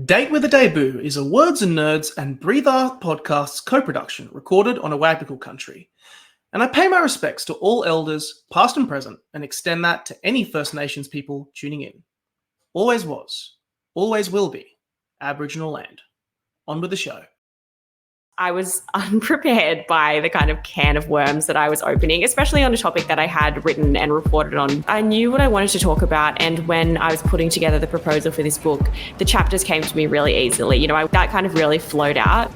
Date with a Debut is a Words and Nerds and Breathe Art podcasts co-production recorded on a Wagbical country. And I pay my respects to all elders, past and present, and extend that to any First Nations people tuning in. Always was, always will be, Aboriginal land. On with the show. I was unprepared by the kind of can of worms that I was opening, especially on a topic that I had written and reported on. I knew what I wanted to talk about, and when I was putting together the proposal for this book, the chapters came to me really easily. That kind of really flowed out.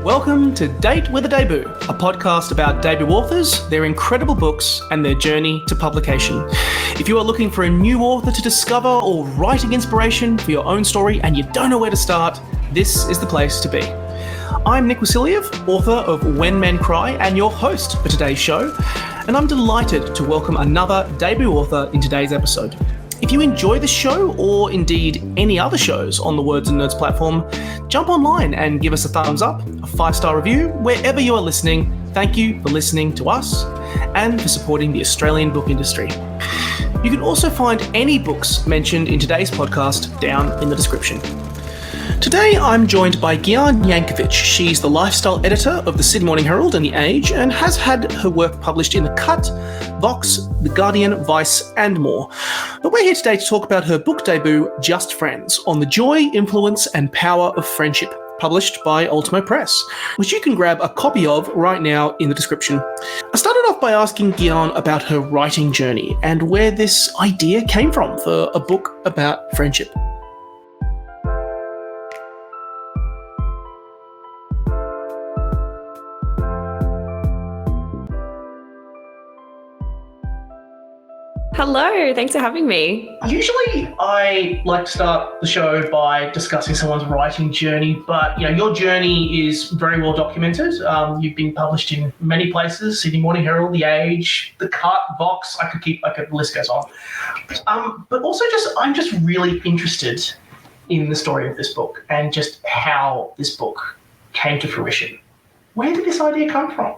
Welcome to Date with a Debut, a podcast about debut authors, their incredible books, and their journey to publication. If you are looking for a new author to discover or writing inspiration for your own story and you don't know where to start, this is the place to be. I'm Nick Wasiliev, author of When Men Cry and your host for today's show, and I'm delighted to welcome another debut author in today's episode. If you enjoy this show, or indeed any other shows on the Words and Nerds platform, jump online and give us a thumbs up, a 5-star review, wherever you are listening. Thank you for listening to us and for supporting the Australian book industry. You can also find any books mentioned in today's podcast down in the description. Today, I'm joined by Gyan Yankovich. She's the lifestyle editor of the Sydney Morning Herald and The Age and has had her work published in The Cut, Vox, The Guardian, Vice, and more. But we're here today to talk about her book debut, Just Friends, on the joy, influence, and power of friendship, published by Ultimo Press, which you can grab a copy of right now in the description. I started off by asking Gyan about her writing journey and where this idea came from for a book about friendship. Hello, thanks for having me. Usually I like to start the show by discussing someone's writing journey, but your journey is very well documented. You've been published in many places: Sydney Morning Herald, The Age, The Cut, Vox. The list goes on. But also I'm just really interested in the story of this book and just how this book came to fruition. Where did this idea come from?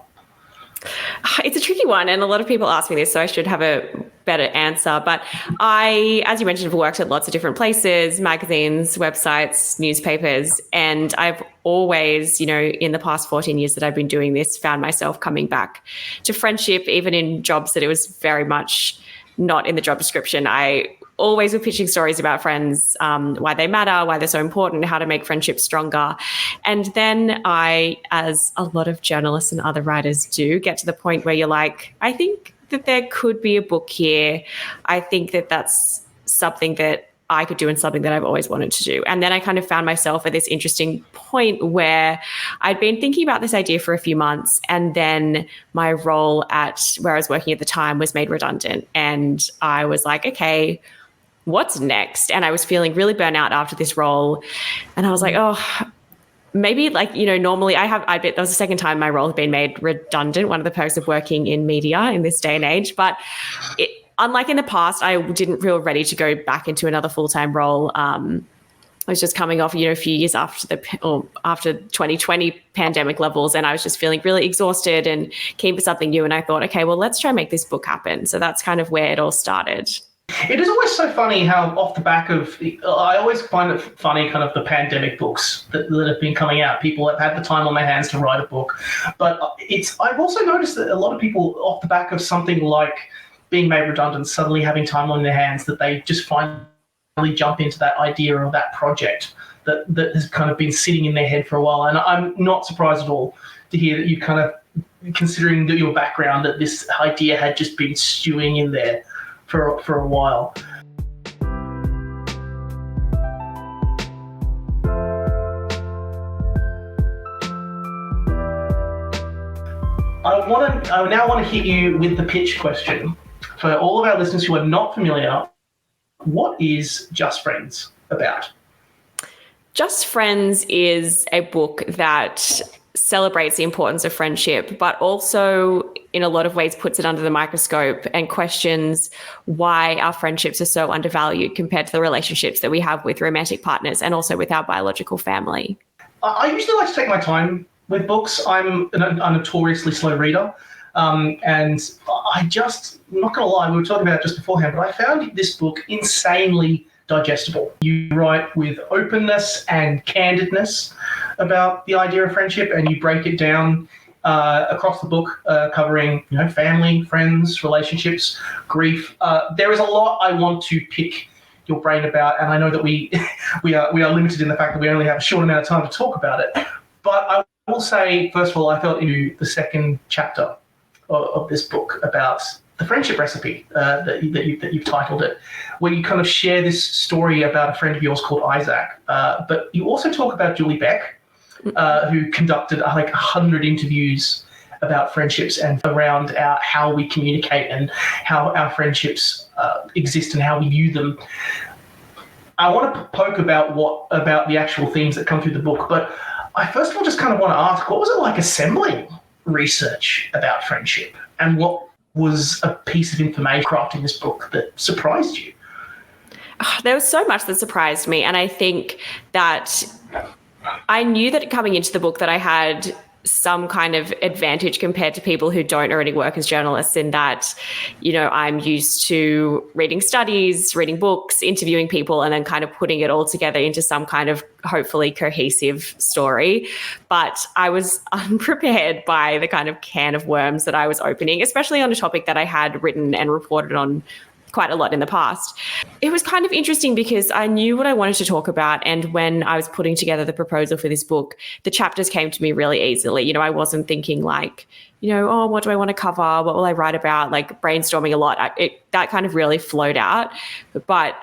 It's a tricky one, and a lot of people ask me this, so I should have a better answer. But I, as you mentioned, have worked at lots of different places, magazines, websites, newspapers, and I've always, in the past 14 years that I've been doing this, found myself coming back to friendship, even in jobs that it was very much not in the job description. I always were pitching stories about friends, why they matter, why they're so important, how to make friendships stronger. And then I, as a lot of journalists and other writers do, get to the point where you're like, I think that there could be a book here. I think that that's something that I could do and something that I've always wanted to do. And then I kind of found myself at this interesting point where I'd been thinking about this idea for a few months, and then my role at where I was working at the time was made redundant. And I was like, okay, what's next? And I was feeling really burnt out after this role. And I was like, maybe normally I bet that was the second time my role had been made redundant, one of the perks of working in media in this day and age. But unlike in the past, I didn't feel ready to go back into another full-time role. I was just coming off, a few years after after 2020 pandemic levels, and I was just feeling really exhausted and keen for something new. And I thought, okay, well, let's try and make this book happen. So that's kind of where it all started. It is always so funny how off the back of, I always find it funny kind of the pandemic books that have been coming out. People have had the time on their hands to write a book. But I've also noticed that a lot of people off the back of something like being made redundant, suddenly having time on their hands, that they just finally jump into that idea or that project that has kind of been sitting in their head for a while. And I'm not surprised at all to hear that you kind of, considering your background, that this idea had just been stewing in there for a while. I now want to hit you with the pitch question. For all of our listeners who are not familiar, what is Just Friends about? Just Friends is a book that celebrates the importance of friendship, but also in a lot of ways puts it under the microscope and questions why our friendships are so undervalued compared to the relationships that we have with romantic partners and also with our biological family. I usually like to take my time with books. I'm a notoriously slow reader. And I'm not going to lie, we were talking about it just beforehand, but I found this book insanely digestible. You write with openness and candidness about the idea of friendship, and you break it down across the book, covering family, friends, relationships, grief. There is a lot I want to pick your brain about, and I know that we are limited in the fact that we only have a short amount of time to talk about it. But I will say, first of all, I felt into the second chapter of this book about the friendship recipe that you've titled it, where you kind of share this story about a friend of yours called Isaac. But you also talk about Julie Beck, who conducted like 100 interviews about friendships and around how we communicate and how our friendships exist and how we view them. I want to poke about the actual themes that come through the book, but I first of all just kind of want to ask, what was it like assembling research about friendship, and what was a piece of information crafting this book that surprised you? There was so much that surprised me, and I think that I knew that coming into the book that I had some kind of advantage compared to people who don't already work as journalists, in that, I'm used to reading studies, reading books, interviewing people, and then kind of putting it all together into some kind of hopefully cohesive story. But I was unprepared by the kind of can of worms that I was opening, especially on a topic that I had written and reported on quite a lot in the past. It was kind of interesting because I knew what I wanted to talk about, and when I was putting together the proposal for this book, the chapters came to me really easily. I wasn't thinking like, oh, what do I want to cover? What will I write about? Like brainstorming a lot. That kind of really flowed out. But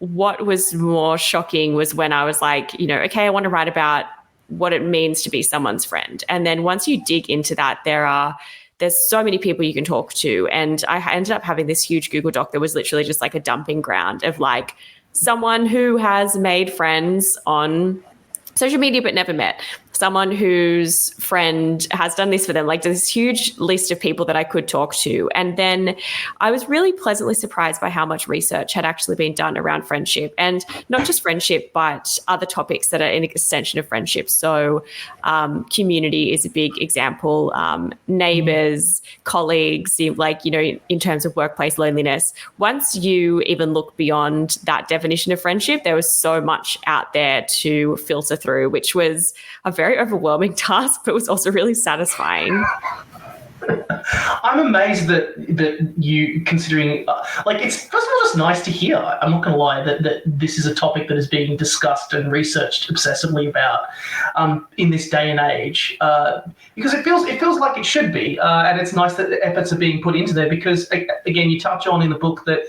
what was more shocking was when I was like, okay, I want to write about what it means to be someone's friend. And then once you dig into that, there's so many people you can talk to. And I ended up having this huge Google Doc that was literally just like a dumping ground of like someone who has made friends on social media but never met, someone whose friend has done this for them, like this huge list of people that I could talk to. And then I was really pleasantly surprised by how much research had actually been done around friendship, and not just friendship, but other topics that are an extension of friendship. So community is a big example, neighbors, colleagues, in terms of workplace loneliness. Once you even look beyond that definition of friendship, there was so much out there to filter through, which was a very overwhelming task, but was also really satisfying. I'm amazed that you, considering it's first of all just nice to hear. I'm not going to lie that this is a topic that is being discussed and researched obsessively about in this day and age, because it feels like it should be, and it's nice that efforts are being put into there, because again, you touch on in the book that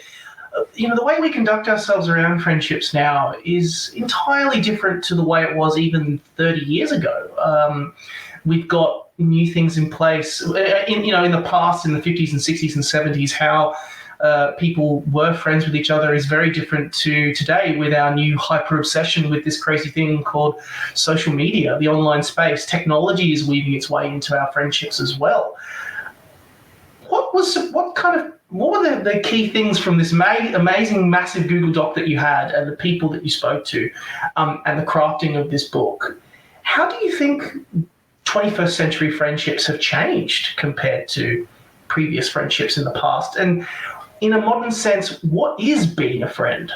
the way we conduct ourselves around friendships now is entirely different to the way it was even 30 years ago. We've got new things in place. In the past, in the 50s and 60s and 70s, how people were friends with each other is very different to today, with our new hyper obsession with this crazy thing called social media, the online space. Technology is weaving its way into our friendships as well. What were the key things from this amazing, massive Google Doc that you had, and the people that you spoke to, and the crafting of this book? How do you think 21st century friendships have changed compared to previous friendships in the past? And in a modern sense, what is being a friend?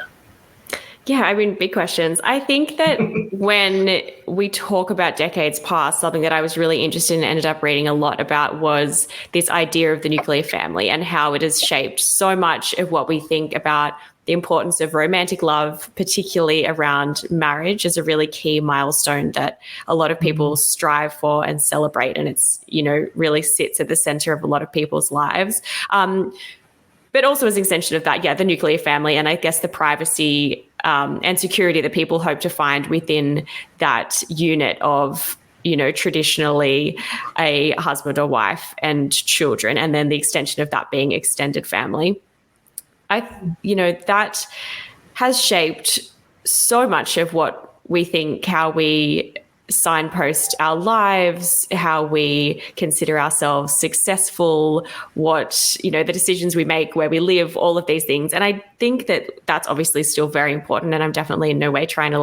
Yeah, big questions. I think that when we talk about decades past, something that I was really interested in and ended up reading a lot about was this idea of the nuclear family, and how it has shaped so much of what we think about the importance of romantic love, particularly around marriage, as a really key milestone that a lot of people strive for and celebrate. And it's, really sits at the center of a lot of people's lives. But also as an extension of that, the nuclear family, and I guess the privacy and security that people hope to find within that unit of, traditionally a husband or wife and children, and then the extension of that being extended family. That has shaped so much of what we think, how we signpost our lives, how we consider ourselves successful, what, the decisions we make, where we live, all of these things. And I think that that's obviously still very important. And I'm definitely in no way trying to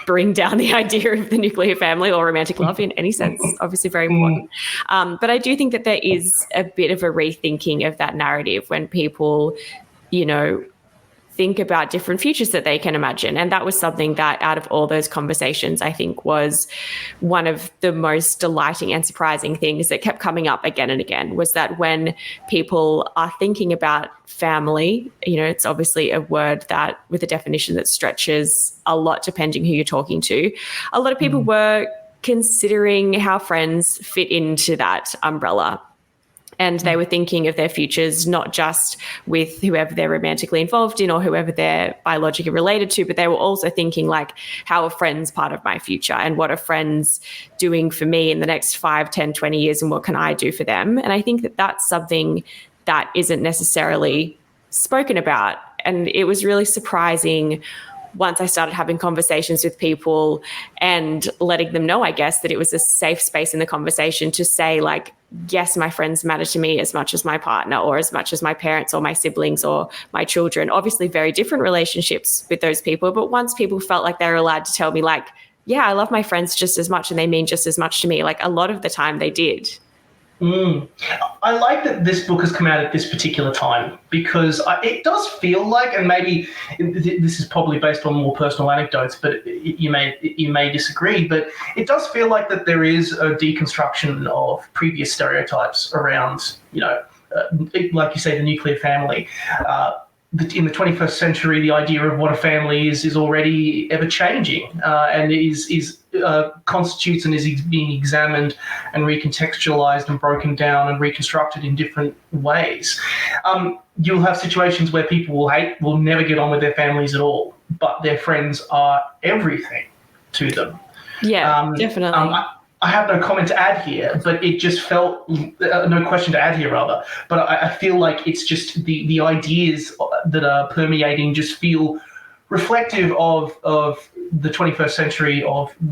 bring down the idea of the nuclear family or romantic love in any sense. Obviously very important. But I do think that there is a bit of a rethinking of that narrative when people, think about different futures that they can imagine. And that was something that out of all those conversations, I think was one of the most delighting and surprising things that kept coming up again and again, was that when people are thinking about family, it's obviously a word that with a definition that stretches a lot depending who you're talking to. A lot of people were considering how friends fit into that umbrella. And they were thinking of their futures, not just with whoever they're romantically involved in or whoever they're biologically related to, but they were also thinking like, how are friends part of my future? And what are friends doing for me in the next 5, 10, 20 years? And what can I do for them? And I think that that's something that isn't necessarily spoken about. And it was really surprising once I started having conversations with people and letting them know, I guess, that it was a safe space in the conversation to say like, yes, my friends matter to me as much as my partner or as much as my parents or my siblings or my children. Obviously very different relationships with those people. But once people felt like they were allowed to tell me like, yeah, I love my friends just as much and they mean just as much to me, like a lot of the time they did. I like that this book has come out at this particular time because it does feel like, and maybe this is probably based on more personal anecdotes, but you may disagree, but it does feel like that there is a deconstruction of previous stereotypes around, like you say, the nuclear family. In the 21st century, the idea of what a family is already ever changing and is constitutes and is being examined and recontextualized and broken down and reconstructed in different ways. You'll have situations where people will never get on with their families at all, but their friends are everything to them. Yeah, definitely. I have no comment to add here, but it just felt no question to add here rather. But I feel like it's just the ideas that are permeating just feel reflective of the 21st century.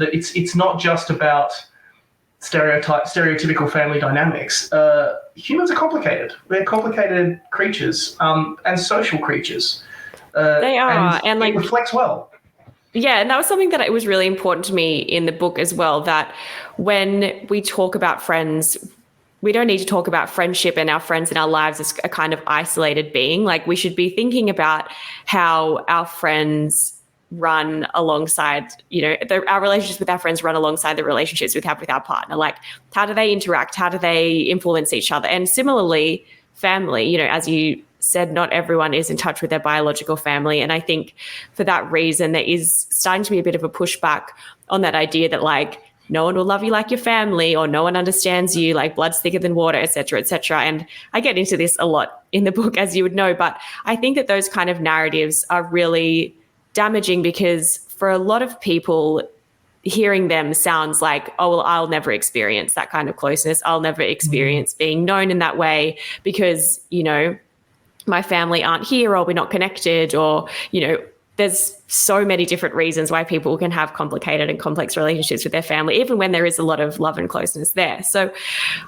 It's not just about stereotypical family dynamics. Humans are complicated. We're complicated creatures and social creatures. They are, and it reflects well. Yeah, and that was something that it was really important to me in the book as well, that when we talk about friends, we don't need to talk about friendship and our friends in our lives as a kind of isolated being. Like we should be thinking about how our friends run alongside, our relationships with our friends run alongside the relationships we have with our partner. Like how do they interact? How do they influence each other? And similarly, family, as you said, not everyone is in touch with their biological family. And I think for that reason, there is starting to be a bit of a pushback on that idea that like, no one will love you like your family or no one understands you, like blood's thicker than water, et cetera, et cetera. And I get into this a lot in the book, as you would know, but I think that those kind of narratives are really damaging because for a lot of people, hearing them sounds like, oh, well, I'll never experience that kind of closeness. I'll never experience being known in that way because, my family aren't here or we're not connected or, there's so many different reasons why people can have complicated and complex relationships with their family, even when there is a lot of love and closeness there. So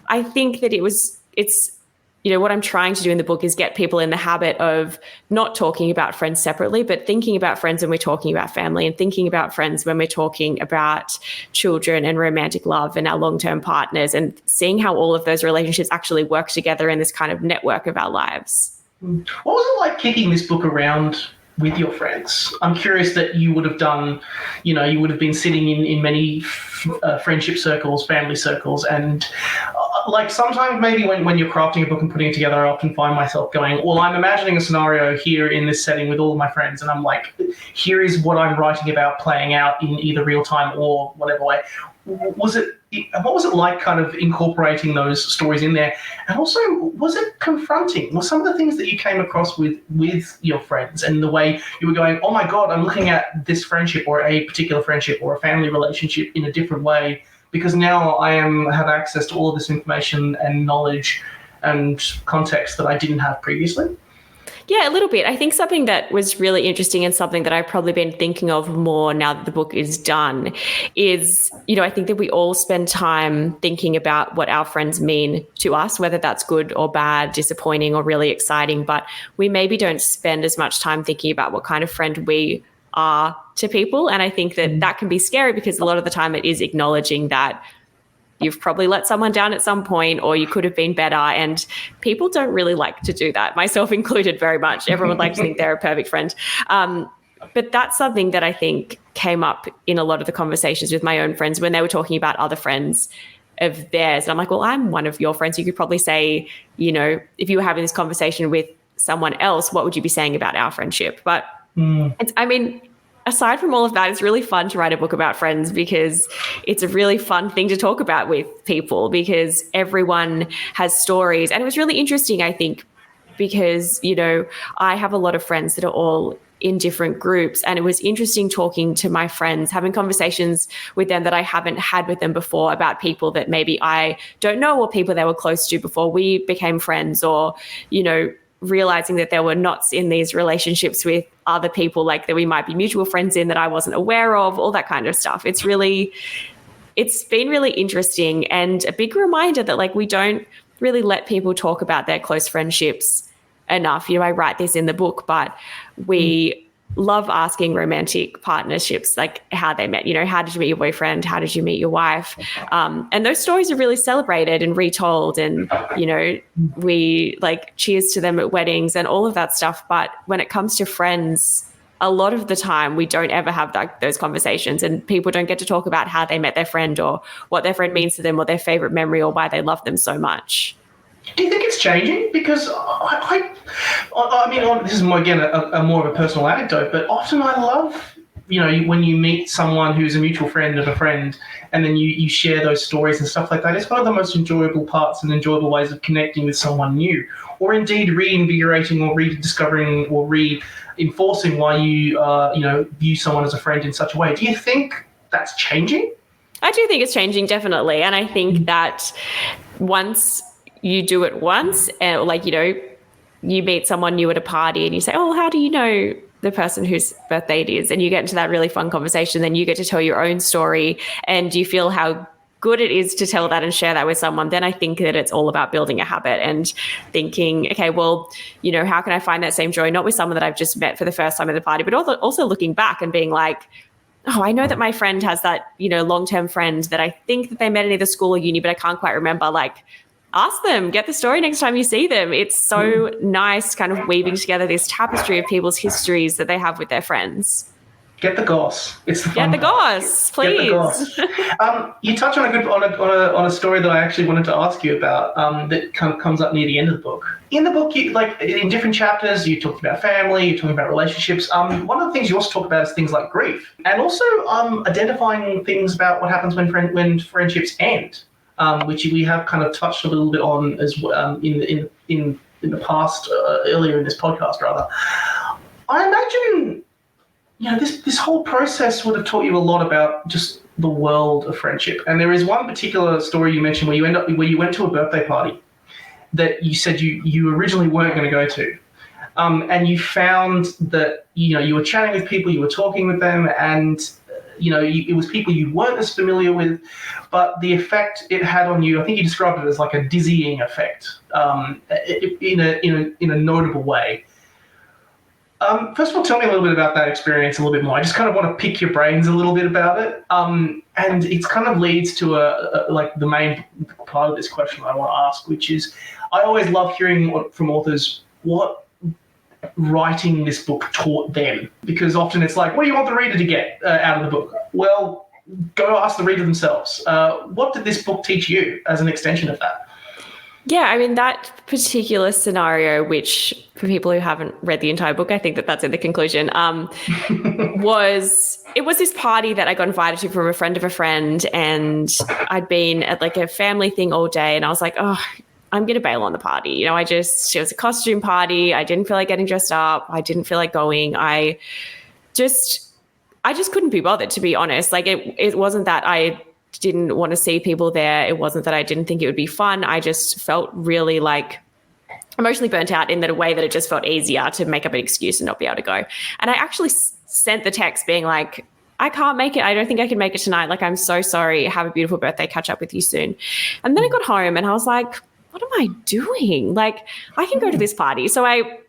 I think that it's what I'm trying to do in the book is get people in the habit of not talking about friends separately, but thinking about friends when we're talking about family and thinking about friends when we're talking about children and romantic love and our long-term partners and seeing how all of those relationships actually work together in this kind of network of our lives. What was it like kicking this book around with your friends? I'm curious that you would have done, you would have been sitting in many friendship circles, family circles, and like sometimes maybe when you're crafting a book and putting it together, I often find myself going, well, I'm imagining a scenario here in this setting with all of my friends, and I'm like, here is what I'm writing about playing out in either real time or whatever way. What was it like kind of incorporating those stories in there? And also, was it confronting? Were some of the things that you came across with your friends and the way you were going, oh my God, I'm looking at this friendship or a particular friendship or a family relationship in a different way because now I have access to all of this information and knowledge and context that I didn't have previously? Yeah, a little bit. I think something that was really interesting and something that I've probably been thinking of more now that the book is done is, I think that we all spend time thinking about what our friends mean to us, whether that's good or bad, disappointing or really exciting, but we maybe don't spend as much time thinking about what kind of friend we are to people. And I think that that can be scary because a lot of the time it is acknowledging that you've probably let someone down at some point, or you could have been better. And people don't really like to do that, myself included very much. Everyone would like to think they're a perfect friend. But that's something that I think came up in a lot of the conversations with my own friends when they were talking about other friends of theirs. And I'm like, well, I'm one of your friends. You could probably say, you know, if you were having this conversation with someone else, what would you be saying about our friendship? But I mean, aside from all of that, it's really fun to write a book about friends because it's a really fun thing to talk about with people because everyone has stories. And it was really interesting, I think, because, you know, I have a lot of friends that are all in different groups, and it was interesting talking to my friends, having conversations with them that I haven't had with them before about people that maybe I don't know or people they were close to before we became friends, or, you know, realizing that there were knots in these relationships with other people like that we might be mutual friends in that I wasn't aware of, all that kind of stuff. It's been really interesting and a big reminder that like we don't really let people talk about their close friendships enough. You know, I write this in the book, but we love asking romantic partnerships, like how they met, you know, how did you meet your boyfriend? How did you meet your wife? And those stories are really celebrated and retold. And, you know, we like cheers to them at weddings and all of that stuff. But when it comes to friends, a lot of the time we don't ever have those conversations, and people don't get to talk about how they met their friend or what their friend means to them or their favorite memory or why they love them so much. Do you think it's changing? Because I mean, this is more, again, a more of a personal anecdote, but often I love, you know, when you meet someone who's a mutual friend of a friend and then you share those stories and stuff like that. It's one of the most enjoyable parts and enjoyable ways of connecting with someone new, or indeed reinvigorating or rediscovering or reinforcing why you, you know, view someone as a friend in such a way. Do you think that's changing? I do think it's changing, definitely. And I think that once you do it once, and like, you know, you meet someone new at a party and you say, oh, how do you know the person whose birthday it is? And you get into that really fun conversation. Then you get to tell your own story and you feel how good it is to tell that and share that with someone. Then I think that it's all about building a habit and thinking, okay, well, you know, how can I find that same joy? Not with someone that I've just met for the first time at the party, but also looking back and being like, oh, I know that my friend has that, you know, long-term friend that I think that they met in either school or uni, but I can't quite remember. Like, ask them, get the story next time you see them. It's so nice kind of weaving together this tapestry of people's histories that they have with their friends. Get the goss. It's the fun. Get the goss, please. Get the goss. You touch on a story that I actually wanted to ask you about that kind of comes up near the end of the book. In the book, you, like in different chapters, you talk about family, you're talking about relationships. One of the things you also talk about is things like grief, and also identifying things about what happens when friendships end. Which we have kind of touched a little bit on as in the past, earlier in this podcast, rather. I imagine, you know, this whole process would have taught you a lot about just the world of friendship. And there is one particular story you mentioned where you went to a birthday party that you said you originally weren't going to go to, and you found that, you know, you were chatting with people, you were talking with them, and you know, it was people you weren't as familiar with, but the effect it had on you, I think you described it as like a dizzying effect, in a notable way. First of all, tell me a little bit about that experience a little bit more. I just kind of want to pick your brains a little bit about it. And it kind of leads to like the main part of this question I want to ask, which is, I always love hearing from authors what writing this book taught them, because often it's like, what do you want the reader to get out of the book? Well, go ask the reader themselves. What did this book teach you as an extension of that? Yeah, I mean, that particular scenario, which for people who haven't read the entire book, I think that's in the conclusion, was this party that I got invited to from a friend of a friend, and I'd been at like a family thing all day, and I was like, oh, I'm going to bail on the party. You know, it was a costume party. I didn't feel like getting dressed up. I didn't feel like going. I just couldn't be bothered, to be honest. Like it wasn't that I didn't want to see people there. It wasn't that I didn't think it would be fun. I just felt really like emotionally burnt out in that a way that it just felt easier to make up an excuse and not be able to go. And I actually sent the text being like, I can't make it. I don't think I can make it tonight. Like, I'm so sorry. Have a beautiful birthday. Catch up with you soon. And then I got home and I was like, what am I doing? Like, I can go to this party. So I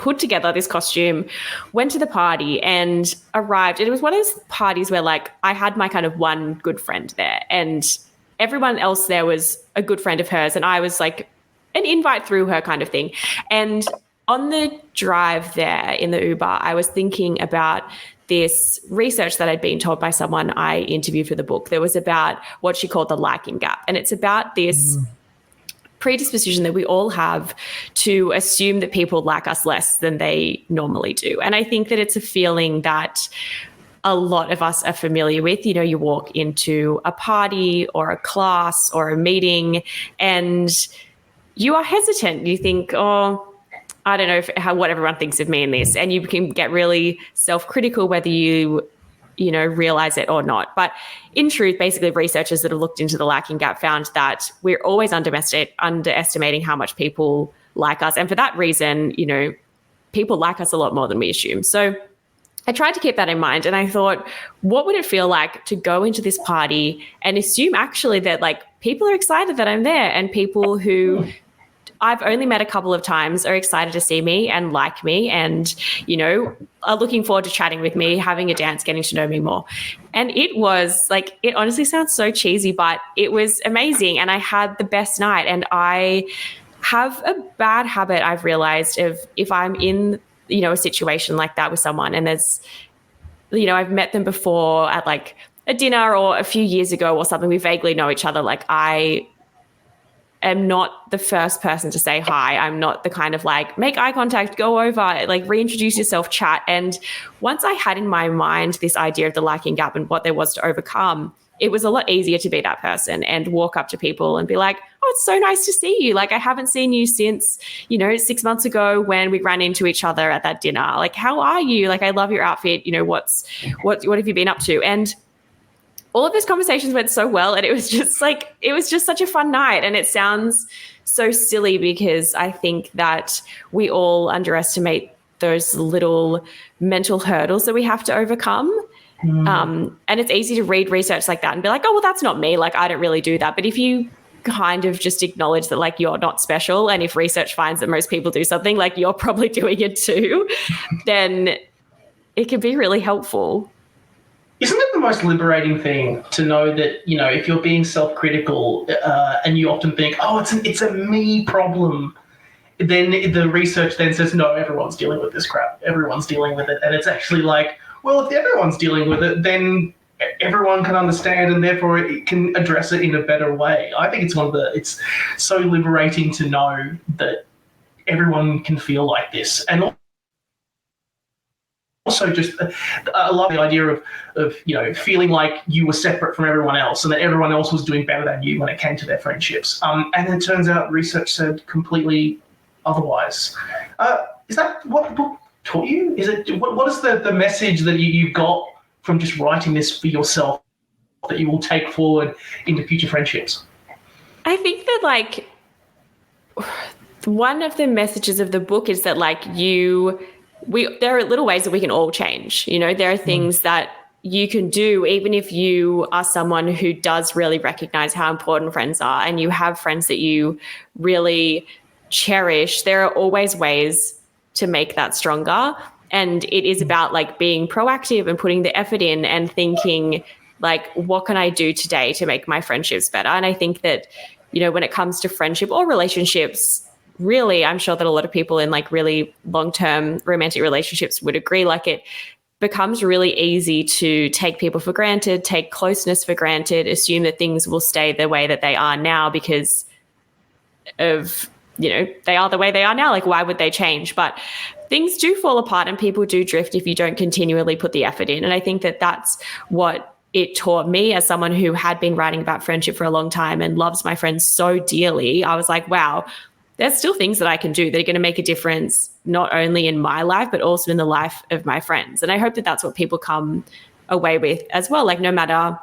put together this costume, went to the party and arrived. And it was one of those parties where like I had my kind of one good friend there and everyone else there was a good friend of hers. And I was like an invite through her kind of thing. And on the drive there in the Uber, I was thinking about this research that I'd been told by someone I interviewed for the book that was about what she called the liking gap. And it's about this predisposition that we all have to assume that people like us less than they normally do. And I think that it's a feeling that a lot of us are familiar with. You know, you walk into a party or a class or a meeting and you are hesitant. You think, oh, I don't know what everyone thinks of me in this. And you can get really self-critical whether you realize it or not. But in truth, basically researchers that have looked into the liking gap found that we're always underestimating how much people like us. And for that reason, you know, people like us a lot more than we assume. So I tried to keep that in mind. And I thought, what would it feel like to go into this party and assume actually that like people are excited that I'm there and people who I've only met a couple of times are excited to see me and like me and, you know, are looking forward to chatting with me, having a dance, getting to know me more. And it was like, it honestly sounds so cheesy, but it was amazing. And I had the best night. And I have a bad habit, I've realized, of if I'm in, you know, a situation like that with someone and there's, you know, I've met them before at like a dinner or a few years ago or something, we vaguely know each other. Like I am not the first person to say hi. I'm not the kind of like, make eye contact, go over, like reintroduce yourself, chat. And once I had in my mind this idea of the liking gap and what there was to overcome, it was a lot easier to be that person and walk up to people and be like, oh, it's so nice to see you. Like, I haven't seen you since, you know, 6 months ago when we ran into each other at that dinner. Like, how are you? Like, I love your outfit. You know, what have you been up to? And all of those conversations went so well. And it was just such a fun night. And it sounds so silly because I think that we all underestimate those little mental hurdles that we have to overcome. And it's easy to read research like that and be like, oh, well, that's not me. Like, I don't really do that. But if you kind of just acknowledge that, like, you're not special, and if research finds that most people do something, like, you're probably doing it too, then it can be really helpful. Isn't it the most liberating thing to know that, you know, if you're being self-critical and you often think, oh, it's a me problem, then the research then says, no, everyone's dealing with this crap. Everyone's dealing with it. And it's actually like, well, if everyone's dealing with it, then everyone can understand and therefore it can address it in a better way. I think it's so liberating to know that everyone can feel like this. And also just I love the idea of, you know, feeling like you were separate from everyone else and that everyone else was doing better than you when it came to their friendships. And it turns out research said completely otherwise. Is that what the book taught you? Is it what is the message that you got from just writing this for yourself that you will take forward into future friendships? I think that, like, one of the messages of the book is that, like, there are little ways that we can all change. You know, there are things that you can do even if you are someone who does really recognize how important friends are and you have friends that you really cherish. There are always ways to make that stronger. And it is about, like, being proactive and putting the effort in and thinking, like, what can I do today to make my friendships better? And I think that, you know, when it comes to friendship or relationships, really, I'm sure that a lot of people in, like, really long-term romantic relationships would agree, like, it becomes really easy to take people for granted, take closeness for granted, assume that things will stay the way that they are now because of, you know, they are the way they are now. Like, why would they change? But things do fall apart and people do drift if you don't continually put the effort in. And I think that that's what it taught me as someone who had been writing about friendship for a long time and loves my friends so dearly. I was like, wow, there's still things that I can do that are going to make a difference, not only in my life, but also in the life of my friends. And I hope that that's what people come away with as well. Like, no matter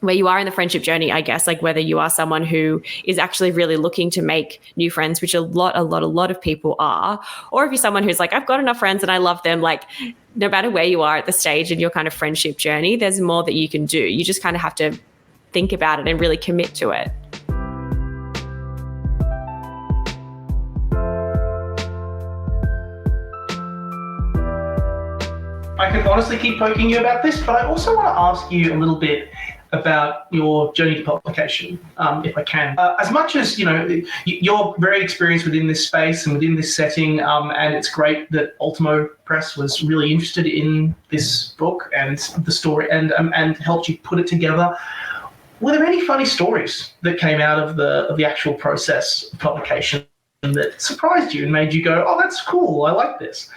where you are in the friendship journey, I guess, like, whether you are someone who is actually really looking to make new friends, which a lot of people are, or if you're someone who's like, I've got enough friends and I love them, like, no matter where you are at the stage in your kind of friendship journey, there's more that you can do. You just kind of have to think about it and really commit to it. I can honestly keep poking you about this, but I also want to ask you a little bit about your journey to publication, if I can. As much as, you're very experienced within this space and within this setting, and it's great that Ultimo Press was really interested in this book and the story and helped you put it together. Were there any funny stories that came out of the actual process of publication that surprised you and made you go, oh, that's cool, I like this?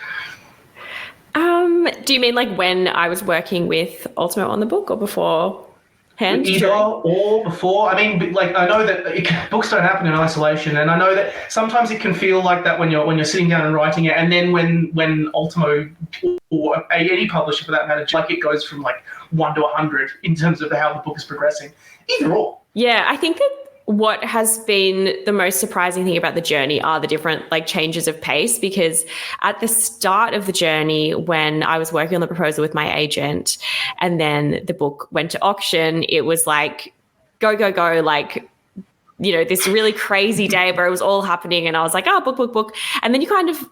Do you mean like when I was working with Ultimo on the book or beforehand? Either or before. I mean, like, I know that books don't happen in isolation, and I know that sometimes it can feel like that when you're sitting down and writing it, and then when Ultimo or any publisher for that matter, like it goes from like 1 to 100 in terms of how the book is progressing. Either or. Yeah, I think that what has been the most surprising thing about the journey are the different like changes of pace, because at the start of the journey, when I was working on the proposal with my agent and then the book went to auction, it was like go, like, this really crazy day where it was all happening and I was like, oh, book. And then you kind of,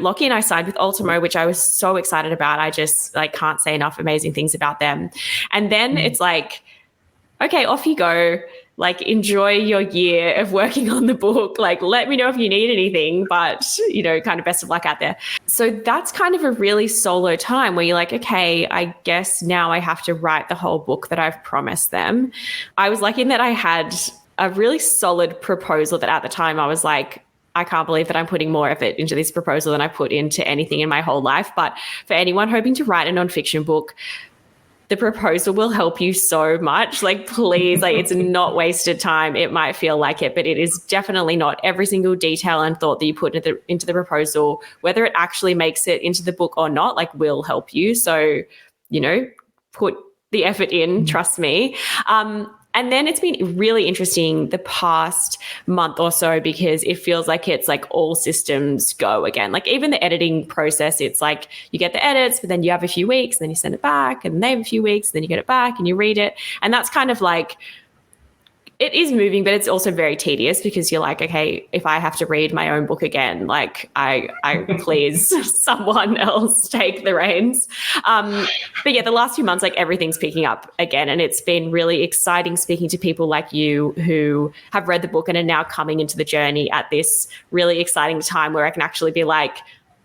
lock in. I signed with Ultimo, which I was so excited about. I just like can't say enough amazing things about them. And then it's like, okay, off you go. Like, enjoy your year of working on the book. Like, let me know if you need anything, but, kind of best of luck out there. So that's kind of a really solo time where you're like, okay, I guess now I have to write the whole book that I've promised them. I was lucky in that I had a really solid proposal that at the time I was like, I can't believe that I'm putting more effort into this proposal than I put into anything in my whole life. But for anyone hoping to write a nonfiction book, the proposal will help you so much. Like, please, like, it's not wasted time. It might feel like it, but it is definitely not. Every single detail and thought that you put into the proposal, whether it actually makes it into the book or not, like, will help you. So, put the effort in, trust me. And then it's been really interesting the past month or so because it feels like it's like all systems go again. Like even the editing process, it's like you get the edits, but then you have a few weeks, and then you send it back, and they have a few weeks, and then you get it back and you read it. And that's kind of like, it is moving, but it's also very tedious because you're like, okay, if I have to read my own book again, like I please someone else take the reins. But yeah, the last few months, like everything's picking up again. And it's been really exciting speaking to people like you who have read the book and are now coming into the journey at this really exciting time where I can actually be like,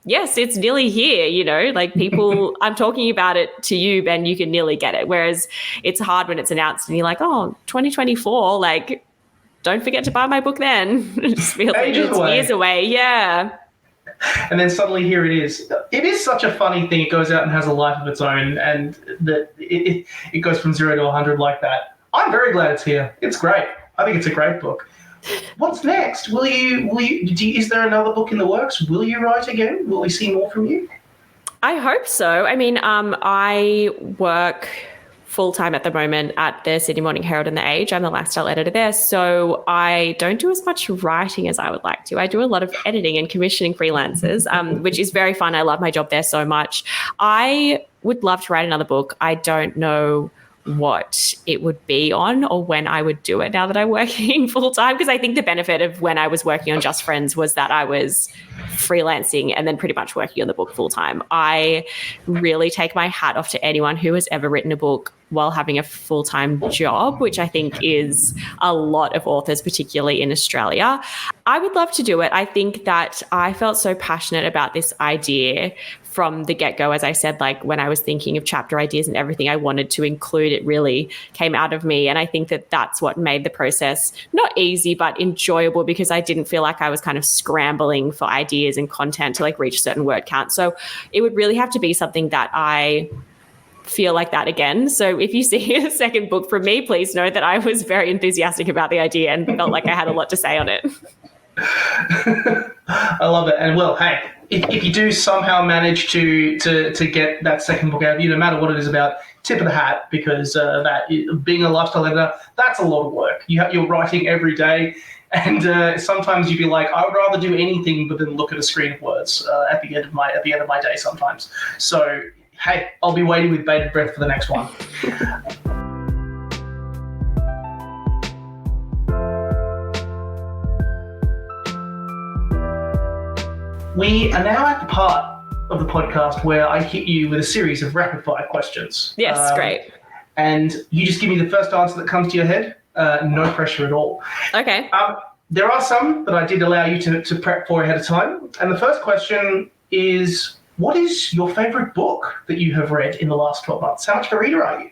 yes, it's nearly here, like people, I'm talking about it to you, Ben, you can nearly get it. Whereas it's hard when it's announced and you're like, oh, 2024, like, don't forget to buy my book then. It just feels like it's years away. Yeah. And then suddenly here it is. It is such a funny thing. It goes out and has a life of its own, and that it goes from 0 to 100 like that. I'm very glad it's here. It's great. I think it's a great book. What's next? Is there another book in the works? Will you write again? Will we see more from you? I hope so. I mean, I work full-time at the moment at the Sydney Morning Herald and The Age. I'm the lifestyle editor there. So I don't do as much writing as I would like to. I do a lot of editing and commissioning freelancers, which is very fun. I love my job there so much. I would love to write another book. I don't know what it would be on or when I would do it now that I'm working full time, because I think the benefit of when I was working on Just Friends was that I was freelancing and then pretty much working on the book full time. I really take my hat off to anyone who has ever written a book while having a full-time job, which I think is a lot of authors, particularly in Australia. I would love to do it. I think that I felt so passionate about this idea from the get-go. As I said, like when I was thinking of chapter ideas and everything I wanted to include, it really came out of me. And I think that that's what made the process not easy, but enjoyable, because I didn't feel like I was kind of scrambling for ideas and content to like reach a certain word count. So it would really have to be something that I feel like that again. So if you see a second book from me, please know that I was very enthusiastic about the idea and felt like I had a lot to say on it. I love it. And well, hey, if you do somehow manage to get that second book out, no matter what it is about, tip of the hat, because being a lifestyle editor, that's a lot of work. You're writing every day, and sometimes you'd be like, I would rather do anything but then look at a screen of words at the end of my day sometimes. So hey, I'll be waiting with bated breath for the next one. We are now at the part of the podcast where I hit you with a series of rapid fire questions. Yes, great. And you just give me the first answer that comes to your head. No pressure at all. Okay. There are some that I did allow you to prep for ahead of time. And the first question is, what is your favourite book that you have read in the last 12 months? How much of a reader are you?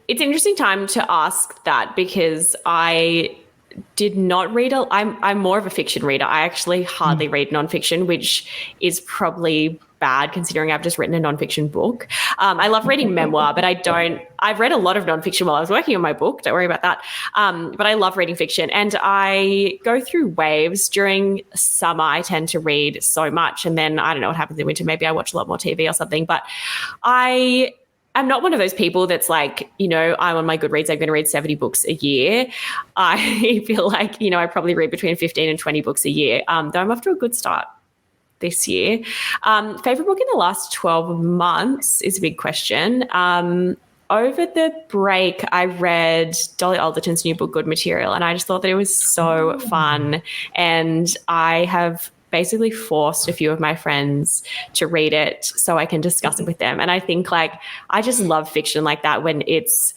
It's an interesting time to ask that because I did not read I'm more of a fiction reader. I actually hardly read nonfiction, which is probably bad considering I've just written a nonfiction book. I love reading memoir, but I've read a lot of nonfiction while I was working on my book. Don't worry about that. But I love reading fiction, and I go through waves. During summer, I tend to read so much, and then I don't know what happens in winter. Maybe I watch a lot more TV or something, but I'm not one of those people that's like, I'm on my Goodreads, I'm going to read 70 books a year. I feel like, I probably read between 15 and 20 books a year, though I'm off to a good start this year. Favorite book in the last 12 months is a big question. Over the break, I read Dolly Alderton's new book, Good Material, and I just thought that it was so fun. And I have basically forced a few of my friends to read it so I can discuss it with them. And I think I just love fiction like that, when it's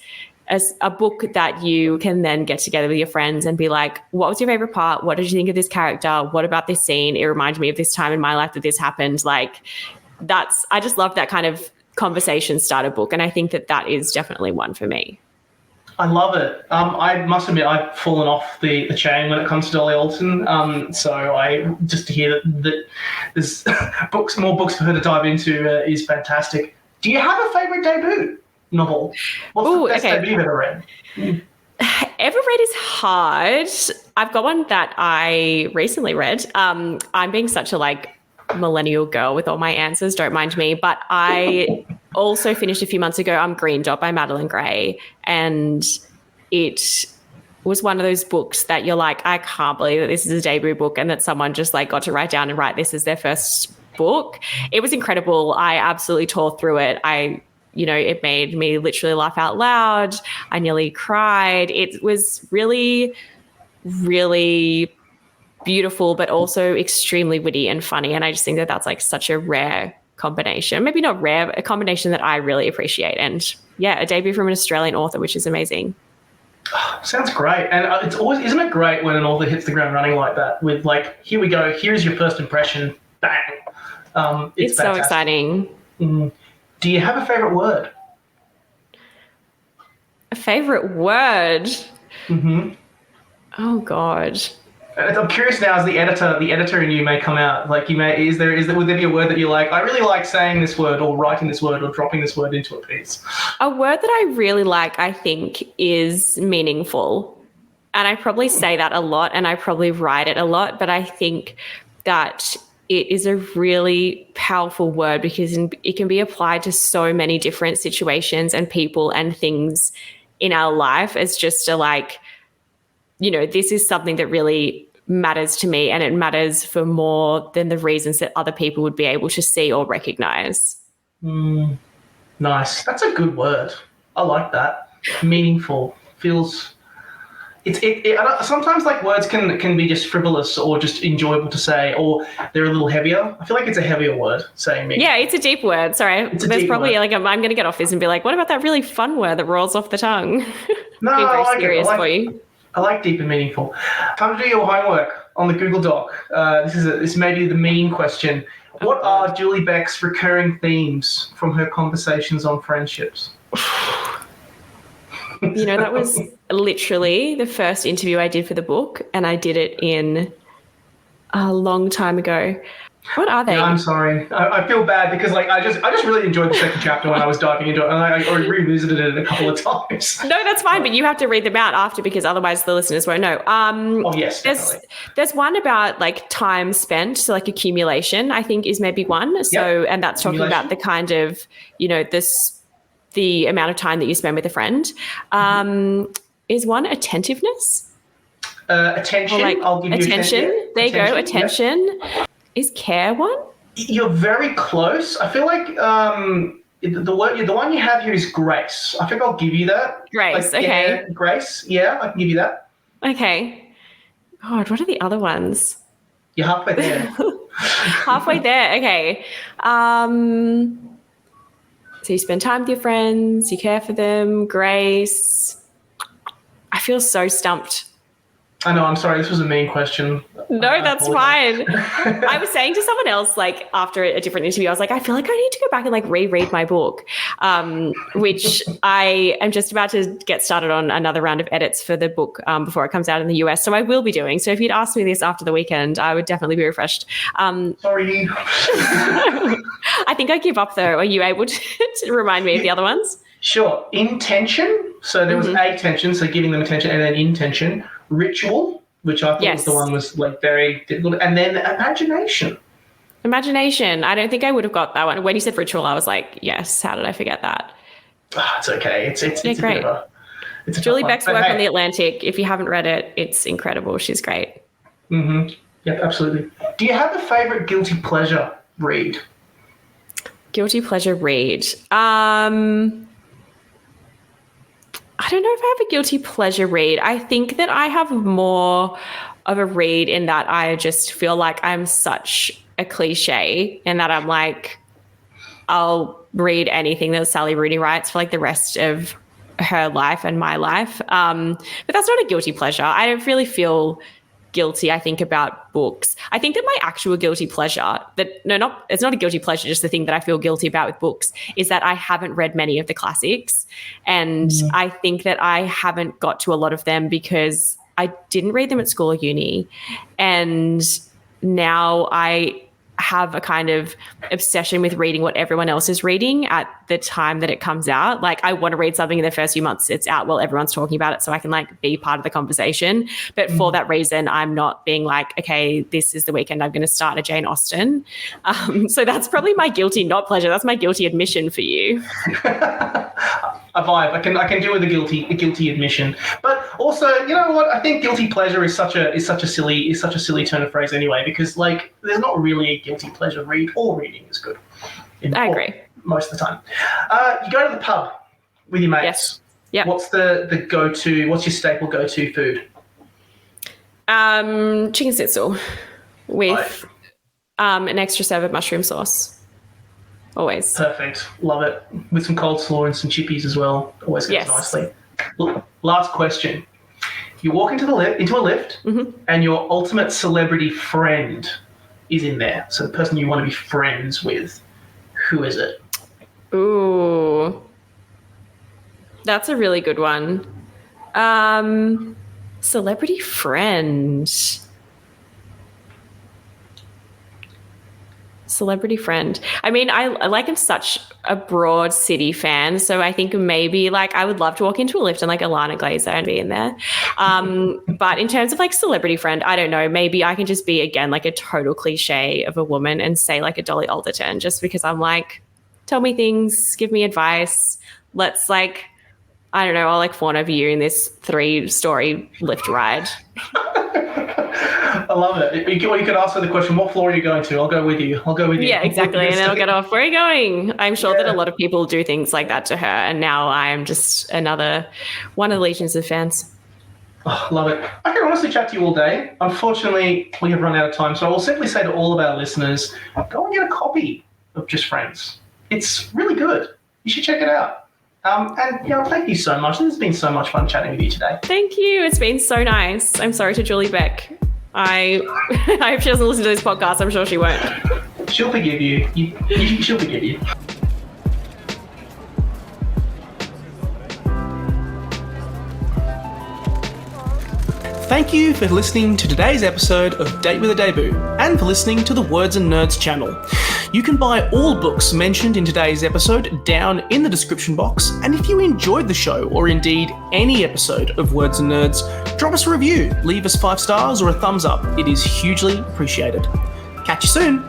a book that you can then get together with your friends and be like, what was your favorite part? What did you think of this character? What about this scene? It reminded me of this time in my life that this happened. I just love that kind of conversation starter book. And I think that is definitely one for me. I love it. I must admit, I've fallen off the chain when it comes to Dolly Alderton. So just to hear that there's more books for her to dive into is fantastic. Do you have a favourite debut novel? What's the best debut you've ever read? Ever read is hard. I've got one that I recently read. I'm being such a millennial girl with all my answers, don't mind me, but I also finished a few months ago Green Dot by Madeline Gray, and it was one of those books that you're like, I can't believe that this is a debut book and that someone just got to write down and write this as their first book. It was incredible. I absolutely tore through it. It made me literally laugh out loud. I nearly cried. It was really, really beautiful, but also extremely witty and funny. And I just think that that's such a rare combination. Maybe not rare, a combination that I really appreciate. And yeah, a debut from an Australian author, which is amazing. Sounds great. And isn't it great when an author hits the ground running like that with here we go, here's your first impression, bang. It's so exciting. Do you have a favourite word? A favourite word? Mm-hmm. Oh, God. I'm curious now, as the editor in you may come out. Would there be a word that you like? I really like saying this word, or writing this word, or dropping this word into a piece. A word that I really like, I think, is meaningful. And I probably say that a lot, and I probably write it a lot, but I think that it is a really powerful word because it can be applied to so many different situations and people and things in our life as just this is something that really matters to me, and it matters for more than the reasons that other people would be able to see or recognize. Nice. That's a good word. I like that. Meaningful. Feels... sometimes words can be just frivolous or just enjoyable to say, or they're a little heavier. I feel like it's a heavier word, saying meaningful. Yeah, it's a deep word. Sorry. There's probably I'm going to get off this and be like, what about that really fun word that rolls off the tongue? No, I like it. For you. I like deep and meaningful. Time to do your homework on the Google Doc. This may be the mean question. What are Julie Beck's recurring themes from her conversations on friendships? That was literally the first interview I did for the book, and I did it in a long time ago. What are they? Yeah, I'm sorry. I feel bad because I just really enjoyed the second chapter when I was diving into it, and I revisited it a couple of times. No, that's fine, but you have to read them out after because otherwise the listeners won't know. Yes, definitely. There's one about time spent, so accumulation, I think is maybe one. So, and that's talking about the kind of, the amount of time that you spend with a friend. Is one attentiveness? Attention. I'll give you attention. There you go. Attention. Yep. Is care one? You're very close. I feel like the one you have here is grace. I think I'll give you that. Grace. Okay. Yeah, grace. Yeah, I can give you that. Okay. God, what are the other ones? You're halfway there. Halfway there. Okay. So you spend time with your friends, you care for them, grace. I feel so stumped. I know, I'm sorry, this was a mean question. No, that's fine. I was saying to someone else, like after a different interview, I was like, I feel like I need to go back and like reread my book, which I am just about to get started on another round of edits for the book before it comes out in the US. So I will be doing. So if you'd asked me this after the weekend, I would definitely be refreshed. Sorry. I think I give up though. Are you able to remind me of the other ones? Sure. Intention. So there was attention, so giving them attention, and then intention. Ritual, which I thought was the one was like very difficult, and then imagination. Imagination. I don't think I would have got that one. When you said ritual, I was like, yes. How did I forget that? It's okay. It's great. It's a Julie Beck's work on The Atlantic. If you haven't read it, it's incredible. She's great. Mm-hmm. Yep, absolutely. Do you have a favorite guilty pleasure read? Guilty pleasure read. I don't know if I have a guilty pleasure read. I think that I have more of a read in that I just feel like I'm such a cliche and that I'm like, I'll read anything that Sally Rooney writes for like the rest of her life and my life. But that's not a guilty pleasure. I don't really feel guilty, I think, about books. I think that my actual guilty pleasure, it's not a guilty pleasure, just the thing that I feel guilty about with books is that I haven't read many of the classics. And I think that I haven't got to a lot of them because I didn't read them at school or uni. And now I have a kind of obsession with reading what everyone else is reading at the time that it comes out. Like I want to read something in the first few months it's out while everyone's talking about it so I can like be part of the conversation. But for that reason, I'm not being like, okay, this is the weekend I'm going to start a Jane Austen. So that's probably my guilty, not pleasure. That's my guilty admission for you. A vibe. I can deal with a guilty admission. But also, you know what? I think guilty pleasure is such a silly turn of phrase anyway, because like there's not really a guilty pleasure read. All reading is good. I agree. Most of the time. You go to the pub with your mates. Yes. Yeah. What's the go-to, what's your staple go-to food? Chicken schnitzel with an extra serve of mushroom sauce. Always. Perfect. Love it. With some coleslaw and some chippies as well. Always goes nicely. Last question. You walk into a lift and your ultimate celebrity friend is in there. So the person you want to be friends with. Who is it? Ooh. That's a really good one. Celebrity friend. Celebrity friend. I mean, I like am such a broad city fan, so I think maybe like I would love to walk into a lift and like Alana Glazer and be in there. But in terms of like celebrity friend, I don't know. Maybe I can just be again like a total cliche of a woman and say like a Dolly Alderton, just because I'm like, tell me things, give me advice. Let's like, I don't know, I'll like fawn over you in this 3-story lift ride. I love it. You could ask her the question, what floor are you going to? I'll go with you. Yeah, exactly. And then I'll get off. Where are you going? I'm sure that a lot of people do things like that to her. And now I am just another one of the legions of fans. Oh, love it. I can honestly chat to you all day. Unfortunately, we have run out of time. So I will simply say to all of our listeners, go and get a copy of Just Friends. It's really good. You should check it out. And thank you so much. This has been so much fun chatting with you today. Thank you. It's been so nice. I'm sorry to Julie Beck. I hope she doesn't listen to this podcast. I'm sure she won't. She'll forgive you. She'll forgive you. Thank you for listening to today's episode of Date with a Debut and for listening to the Words and Nerds channel. You can buy all books mentioned in today's episode down in the description box, and if you enjoyed the show or indeed any episode of Words and Nerds, drop us a review, leave us 5 stars or a thumbs up. It is hugely appreciated. Catch you soon.